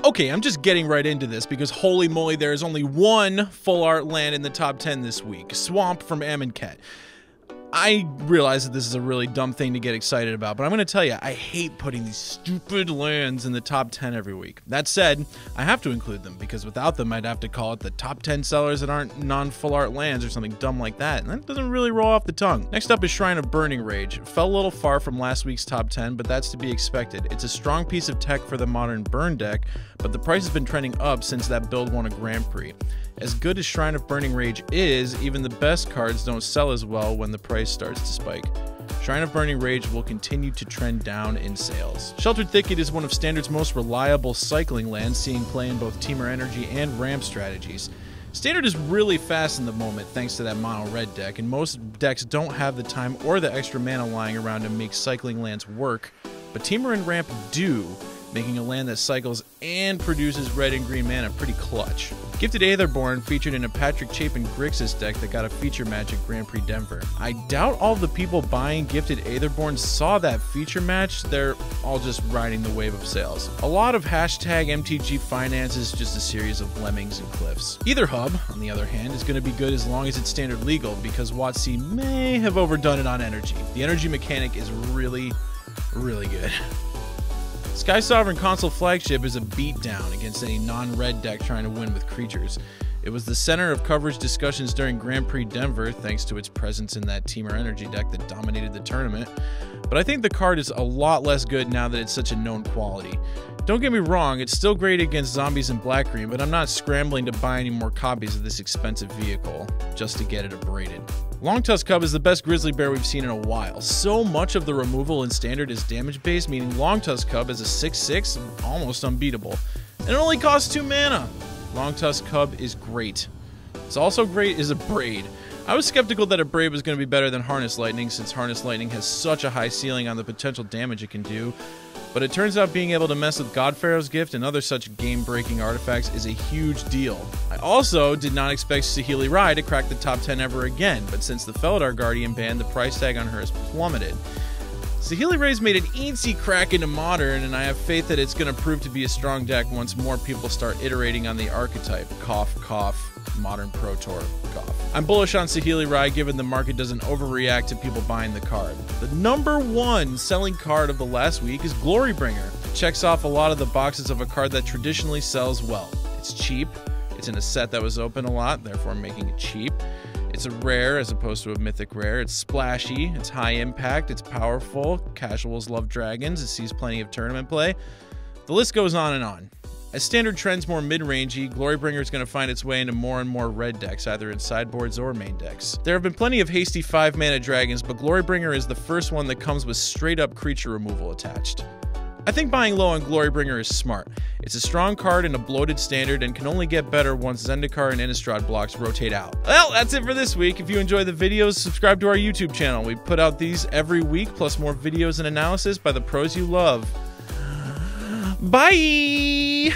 Okay, I'm just getting right into this because holy moly, there is only one full art land in the top 10 this week. Swamp from Amonkhet. I realize that this is a really dumb thing to get excited about, but I'm going to tell you, I hate putting these stupid lands in the top 10 every week. That said, I have to include them, because without them, I'd have to call it the top 10 sellers that aren't non-full art lands or something dumb like that, and that doesn't really roll off the tongue. Next up is Shrine of Burning Rage. It fell a little far from last week's top 10, but that's to be expected. It's a strong piece of tech for the modern burn deck, but the price has been trending up since that build won a Grand Prix. As good as Shrine of Burning Rage is, even the best cards don't sell as well when the price starts to spike. Shrine of Burning Rage will continue to trend down in sales. Sheltered Thicket is one of Standard's most reliable cycling lands, seeing play in both Temur Energy and ramp strategies. Standard is really fast in the moment thanks to that mono red deck, and most decks don't have the time or the extra mana lying around to make cycling lands work, but Temur and ramp do, making a land that cycles and produces red and green mana pretty clutch. Gifted Aetherborn featured in a Patrick Chapin Grixis deck that got a feature match at Grand Prix Denver. I doubt all the people buying Gifted Aetherborn saw that feature match, they're all just riding the wave of sales. A lot of hashtag MTG finance is just a series of lemmings and cliffs. Either hub, on the other hand, is going to be good as long as it's standard legal, because WotC may have overdone it on energy. The energy mechanic is really good. Sky Sovereign Consul Flagship is a beatdown against any non-red deck trying to win with creatures. It was the center of coverage discussions during Grand Prix Denver thanks to its presence in that Temur Energy deck that dominated the tournament, but I think the card is a lot less good now that it's such a known quality. Don't get me wrong, it's still great against zombies and black-green, but I'm not scrambling to buy any more copies of this expensive vehicle just to get it abraded. Longtusk Cub is the best grizzly bear we've seen in a while. So much of the removal in Standard is damage-based, meaning Longtusk Cub is a 6/6, almost unbeatable. And it only costs 2 mana. Longtusk Cub is great. It's also great as a Braid. I was skeptical that a Braid was going to be better than Harness Lightning, since Harness Lightning has such a high ceiling on the potential damage it can do, but it turns out being able to mess with Godpharaoh's Gift and other such game-breaking artifacts is a huge deal. I also did not expect Sookie Lee Ride to crack the top 10 ever again, but since the Felidar Guardian ban, the price tag on her has plummeted. Sookie Lee Ride's made an easy crack into Modern, and I have faith that it's going to prove to be a strong deck once more people start iterating on the archetype. Cough, cough. Modern Pro Tour, cough. I'm bullish on Sookie Lee Ride given the market doesn't overreact to people buying the card. The #1 selling card of the last week is Glorybringer. It checks off a lot of the boxes of a card that traditionally sells well. It's cheap, it's in a set that was open a lot, therefore making it cheap. It's a rare as opposed to a mythic rare. It's splashy, it's high impact, it's powerful. Casuals love dragons, it sees plenty of tournament play. The list goes on and on. As Standard trends more mid-rangey, Glorybringer is going to find its way into more and more red decks, either in sideboards or main decks. There have been plenty of hasty 5-mana dragons, but Glorybringer is the first one that comes with straight-up creature removal attached. I think buying low on Glorybringer is smart. It's a strong card in a bloated Standard and can only get better once Zendikar and Innistrad blocks rotate out. Well, that's it for this week. If you enjoy the videos, subscribe to our YouTube channel. We put out these every week, plus more videos and analysis by the pros you love. Bye!